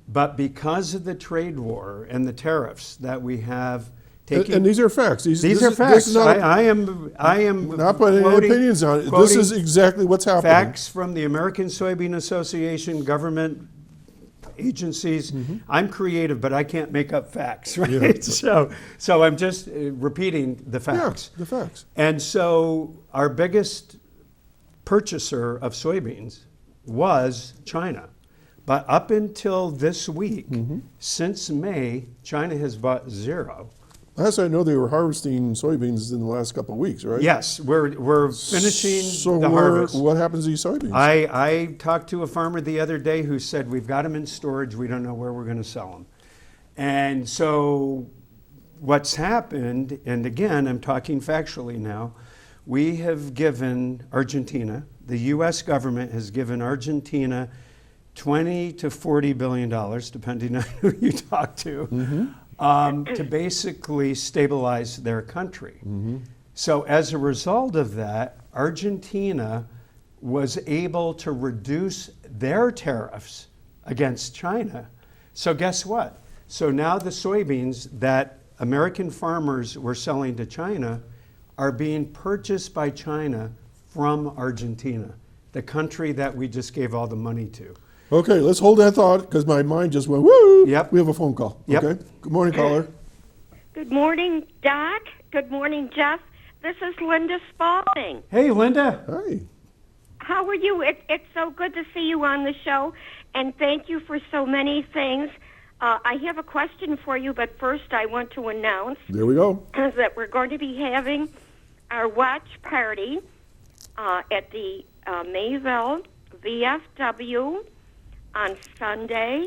But because of the trade war and the tariffs that we have And these are facts. These are facts. This is not I am not putting any quoting- opinions on it. This quoting is exactly what's happening. facts from the American Soybean Association, government agencies. I'm creative, but I can't make up facts, right? Yeah. So I'm just repeating the facts. Yeah, the facts. And so our biggest purchaser of soybeans was China. But up until this week, since May, China has bought zero. Last I know, they were harvesting soybeans in the last couple of weeks, right? Yes, we're finishing So the harvest. what happens to these soybeans? I talked to a farmer the other day who said, we've got them in storage, we don't know where we're going to sell them. And so what's happened, and again, I'm talking factually now, we have given Argentina, the U.S. government has given Argentina $20 to $40 billion, depending on who you talk to, to basically stabilize their country. So as a result of that, Argentina was able to reduce their tariffs against China. So guess what? So now the soybeans that American farmers were selling to China are being purchased by China from Argentina, the country that we just gave all the money to. Okay, let's hold that thought because my mind just went, woo! Yep. We have a phone call. Yep. Okay. Good morning, caller. Good morning, Doc. Good morning, Jeff. This is Linda Spalding. Hey, Linda. Hi. How are you? It's so good to see you on the show, and thank you for so many things. I have a question for you, but first I want to announce There we go. that we're going to be having our watch party at the Mayville VFW on Sunday,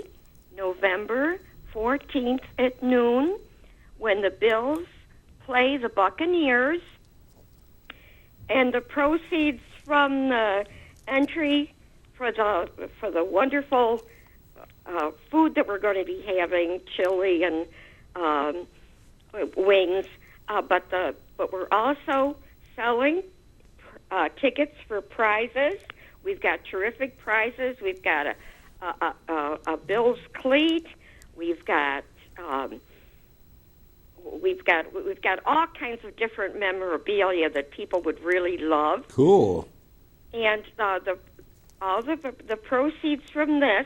November 14th at noon, when the Bills play the Buccaneers, and the proceeds from the entry for the wonderful food that we're going to be having, chili and wings, but we're also selling tickets for prizes. We've got terrific prizes. We've got a Bills cleat. We've got all kinds of different memorabilia that people would really love. Cool. And all the proceeds from this,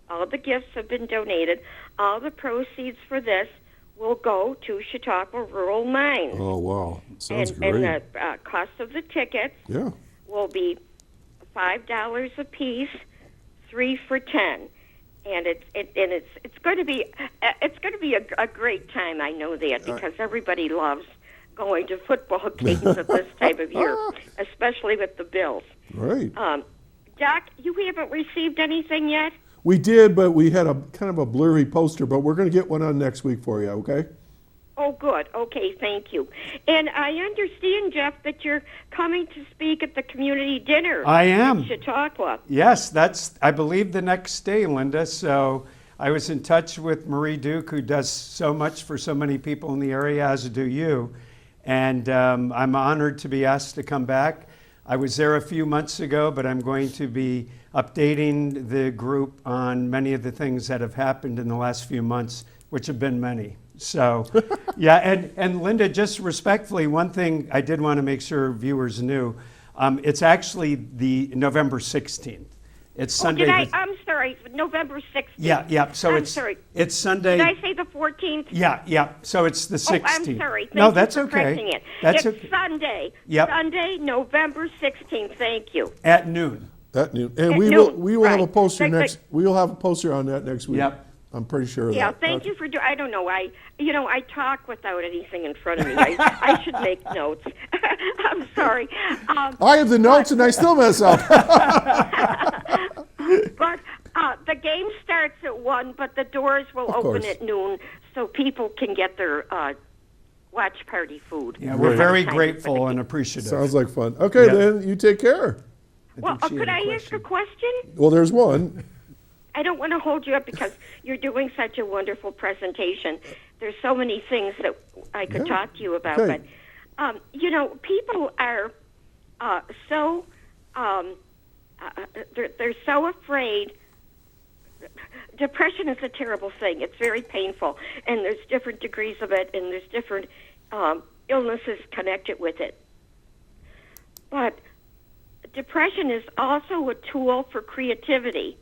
all the gifts have been donated. All the proceeds for this will go to Chautauqua Rural Mines. Oh, wow. Sounds great. And the cost of the tickets will be $5 a piece, 3 for $10. And it's going to be a great time. I know that because everybody loves going to football games at this time of year, especially with the Bills. Right. Doc, you haven't received anything yet? We did, but we had a kind of a blurry poster, but we're going to get one on next week for you, okay? Oh, good. Okay, thank you. And I understand, Jeff, that you're coming to speak at the community dinner. I am. In Chautauqua. Yes, that's, I believe, the next day, Linda. So I was in touch with Marie Duke, who does so much for so many people in the area, as do you. And I'm honored to be asked to come back. I was there a few months ago, but I'm going to be updating the group on many of the things that have happened in the last few months, which have been many. So, yeah, and Linda, just respectfully, one thing I did want to make sure viewers knew, it's actually the November 16th. It's Sunday. I'm sorry, November 16th. Yeah. So I'm sorry. It's Sunday. Did I say the 14th? Yeah. So it's the 16th. Oh, I'm sorry. Thank no, you that's for okay. correcting it. That's it's okay. Sunday. Yep. Sunday, November 16th. Thank you. At noon. At noon. And At we noon, will have a right. poster next. We will have a poster on that next week. Yep. I'm pretty sure of Yeah, that. thank you for I don't know. I talk without anything in front of me. I should make notes. I'm sorry. I have the notes and I still mess up. But the game starts at 1, but the doors will open at noon so people can get their watch party food. Yeah, we're very grateful and appreciative. Sounds like fun. Okay, Yep. then you take care. Well, could I ask a question? Well, there's one. I don't want to hold you up because you're doing such a wonderful presentation. There's so many things that I could talk to you about, Okay. but people are they're so afraid depression is a terrible thing. It's very painful, and there's different degrees of it, and there's different illnesses connected with it. But depression is also a tool for creativity.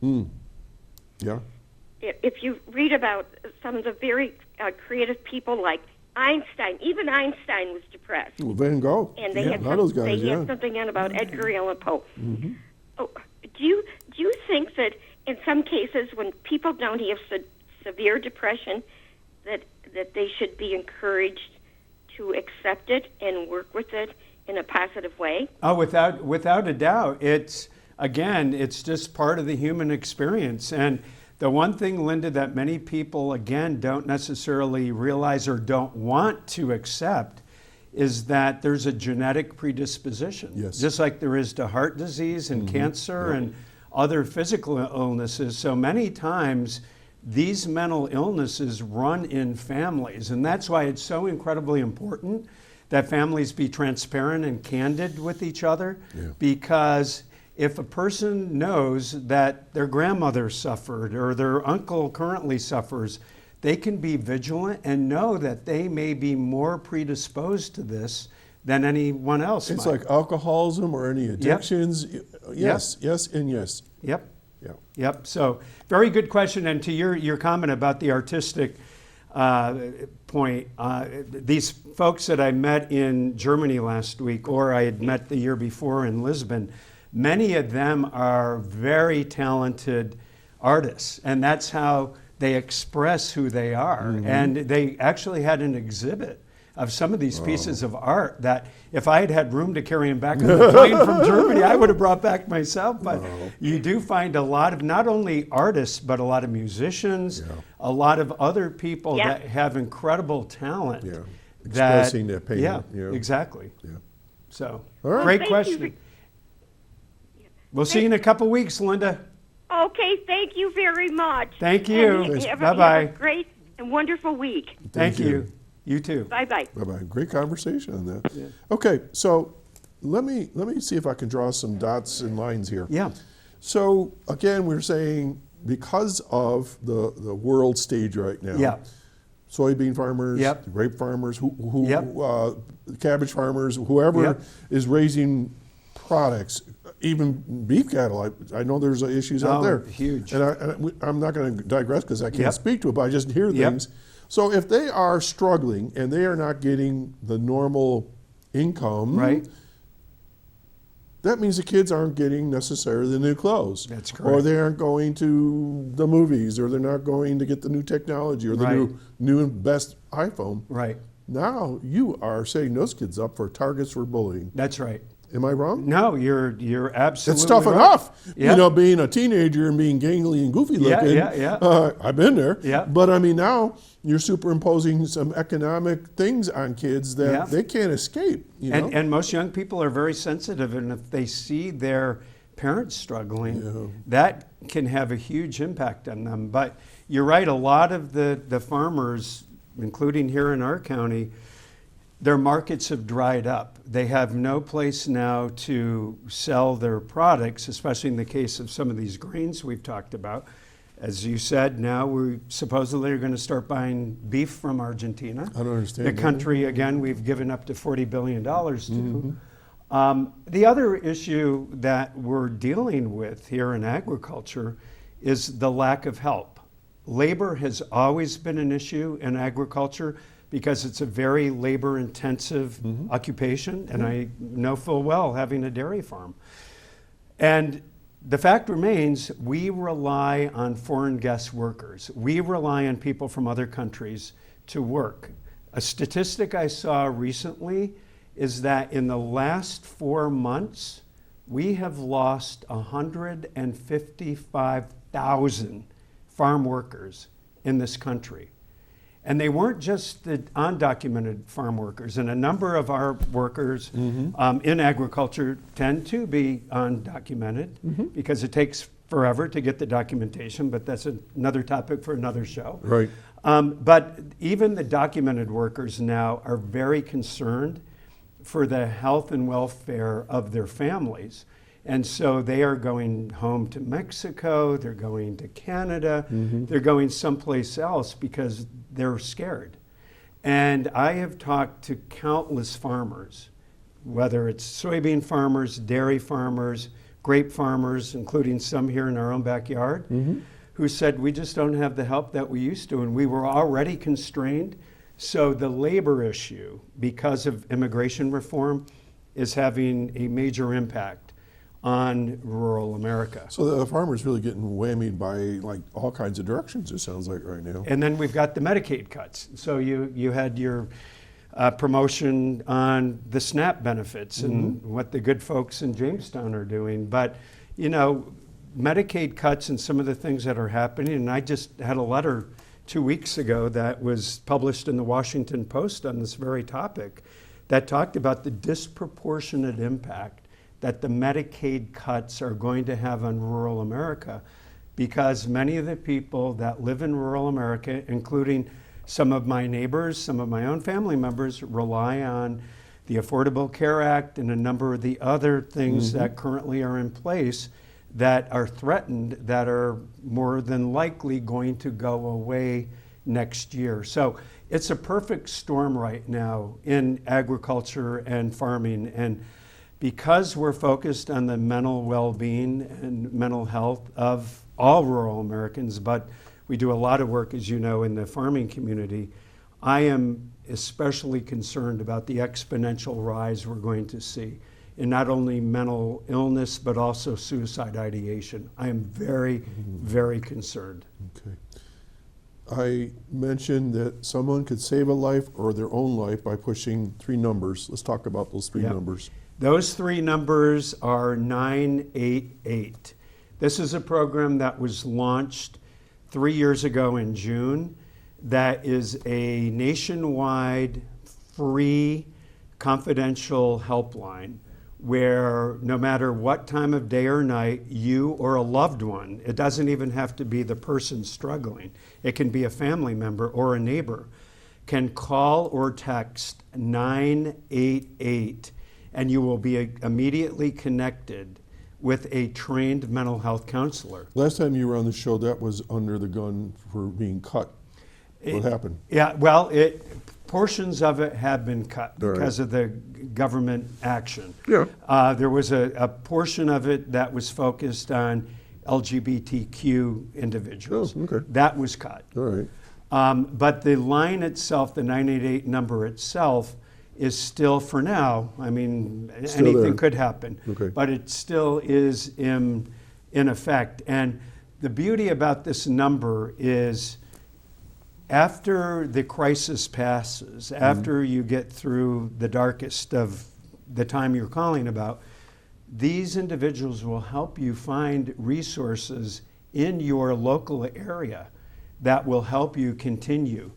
Yeah. If you read about some of the very creative people like Einstein, even Einstein was depressed. Well, Van Gogh. And they had a lot of those guys, they had something in about Edgar Allan Poe. Oh, do you think that in some cases when people don't have severe depression, that they should be encouraged to accept it and work with it in a positive way? Oh, without a doubt. It's just part of the human experience. And the one thing, Linda, that many people, again, don't necessarily realize or don't want to accept is that there's a genetic predisposition. Yes. Just like there is to heart disease and cancer and other physical illnesses. So many times, these mental illnesses run in families. And that's why it's so incredibly important that families be transparent and candid with each other. Because if a person knows that their grandmother suffered or their uncle currently suffers, they can be vigilant and know that they may be more predisposed to this than anyone else It's might. like alcoholism or any addictions. Yes, yes, and yes. Yep. Yep. So very good question. And to your comment about the artistic point, these folks that I met in Germany last week, or I had met the year before in Lisbon, many of them are very talented artists, and that's how they express who they are. And they actually had an exhibit of some of these pieces of art that if I had had room to carry them back on the plane from Germany, I would have brought back myself. But you do find a lot of not only artists, but a lot of musicians, a lot of other people that have incredible talent. Expressing their pain. Yeah, exactly. So, right. great Thank question. you. We'll see you in a couple weeks, Linda. Okay, thank you very much. Thank you. And have Bye-bye. a great and wonderful week. Thank you. You too. Bye-bye. Bye-bye. Great conversation on that. Okay, so let me see if I can draw some dots and lines here. Yeah. So again, we're saying because of the world stage right now, soybean farmers, grape farmers, cabbage farmers, whoever is raising products, even beef cattle. I know there's issues out there. Huge. And I'm not going to digress because I can't speak to it, but I just hear things. So if they are struggling and they are not getting the normal income, that means the kids aren't getting necessarily the new clothes. That's correct. Or they aren't going to the movies, or they're not going to get the new technology or the new and best iPhone. Right. Now you are setting those kids up for targets for bullying. That's right. Am I wrong? No, you're absolutely It's tough right. enough, being a teenager and being gangly and goofy looking. I've been there. But I mean, now you're superimposing some economic things on kids that they can't escape. And most young people are very sensitive, and if they see their parents struggling, that can have a huge impact on them. But you're right, a lot of the farmers, including here in our county, their markets have dried up. They have no place now to sell their products, especially in the case of some of these grains we've talked about. As you said, now we supposedly are going to start buying beef from Argentina. I don't understand. The country, again, we've given up to $40 billion to. The other issue that we're dealing with here in agriculture is the lack of help. Labor has always been an issue in agriculture, because it's a very labor-intensive occupation, and I know full well having a dairy farm. And the fact remains, we rely on foreign guest workers. We rely on people from other countries to work. A statistic I saw recently is that in the last 4 months, we have lost 155,000 farm workers in this country. And they weren't just the undocumented farm workers. And a number of our workers in agriculture tend to be undocumented because it takes forever to get the documentation, but that's another topic for another show. Right. But even the documented workers now are very concerned for the health and welfare of their families. And so they are going home to Mexico, they're going to Canada, they're going someplace else because they're scared. And I have talked to countless farmers, whether it's soybean farmers, dairy farmers, grape farmers, including some here in our own backyard, who said, we just don't have the help that we used to, and we were already constrained. So the labor issue, because of immigration reform, is having a major impact on rural America. So the farmer's really getting whammied by like all kinds of directions, it sounds like right now. And then we've got the Medicaid cuts. So you had your promotion on the SNAP benefits and what the good folks in Jamestown are doing. But, you know, Medicaid cuts and some of the things that are happening, and I just had a letter 2 weeks ago that was published in the Washington Post on this very topic that talked about the disproportionate impact that the Medicaid cuts are going to have on rural America, because many of the people that live in rural America, including some of my neighbors, some of my own family members, rely on the Affordable Care Act and a number of the other things that currently are in place that are threatened, that are more than likely going to go away next year. So it's a perfect storm right now in agriculture and farming. And because we're focused on the mental well-being and mental health of all rural Americans, but we do a lot of work, as you know, in the farming community, I am especially concerned about the exponential rise we're going to see in not only mental illness, but also suicide ideation. I am very, very concerned. Okay. I mentioned that someone could save a life or their own life by pushing 3 numbers. Let's talk about those 3 numbers. Those 3 numbers are 988. This is a program that was launched 3 years ago in June that is a nationwide free confidential helpline where no matter what time of day or night, you or a loved one, it doesn't even have to be the person struggling, it can be a family member or a neighbor, can call or text 988 and you will be immediately connected with a trained mental health counselor. Last time you were on the show, that was under the gun for being cut. What happened? Yeah, well, portions of it have been cut because of the government action. Yeah. There was a portion of it that was focused on LGBTQ individuals. Oh, okay. That was cut. All right. But the line itself, the 988 number itself, is still, for now, I mean, Still anything there. could happen, Okay. but it still is in effect. And the beauty about this number is after the crisis passes, after you get through the darkest of the time you're calling about, these individuals will help you find resources in your local area that will help you continue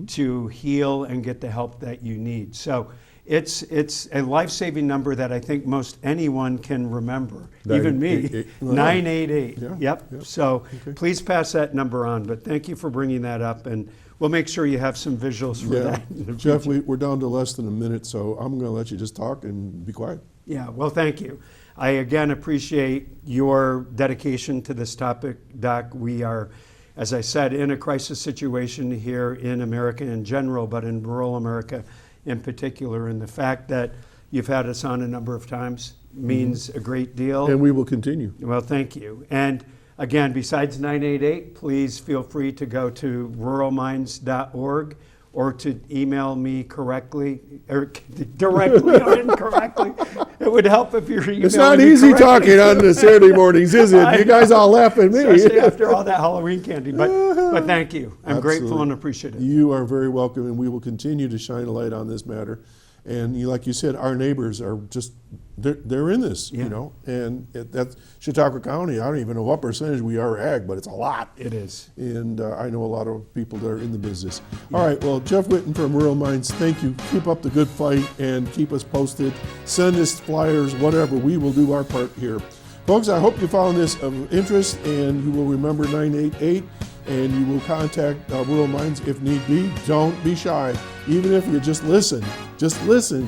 to heal and get the help that you need. So it's a life-saving number that I think most anyone can remember, even me, 988. Yeah, Yep. yeah. So Okay. please pass that number on, but thank you for bringing that up, and we'll make sure you have some visuals for that. in the Jeff, future. we're down to less than a minute, so I'm going to let you just talk and be quiet. Yeah, well, thank you. I again appreciate your dedication to this topic, Doc. We are, as I said, in a crisis situation here in America in general, but in rural America in particular. And the fact that you've had us on a number of times means a great deal. And we will continue. Well, thank you. And again, besides 988, please feel free to go to ruralminds.org or to email me correctly, or directly or incorrectly. It would help if you're emailing It's not me easy correctly. talking on the Saturday mornings, is it? You guys all laugh at me. Especially after all that Halloween candy. But thank you. I'm grateful Absolutely. and appreciative. You are very welcome, and we will continue to shine a light on this matter. And like you said, our neighbors are just, they're in this, Yeah. you know. And that's Chautauqua County. I don't even know what percentage we are ag, but it's a lot. It is. And I know a lot of people that are in the business. All right, well, Jeff Winton from Rural Minds, thank you. Keep up the good fight and keep us posted. Send us flyers, whatever. We will do our part here. Folks, I hope you found this of interest, and you will remember 988, and you will contact Rural Minds if need be. Don't be shy. Even if you just listen,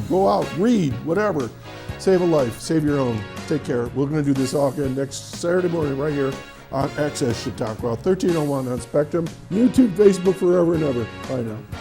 go out, read, whatever. Save a life, save your own. take care. We're going to do this all again next Saturday morning right here on Access Chautauqua, 1301 on Spectrum, YouTube, Facebook, forever and ever. Bye now.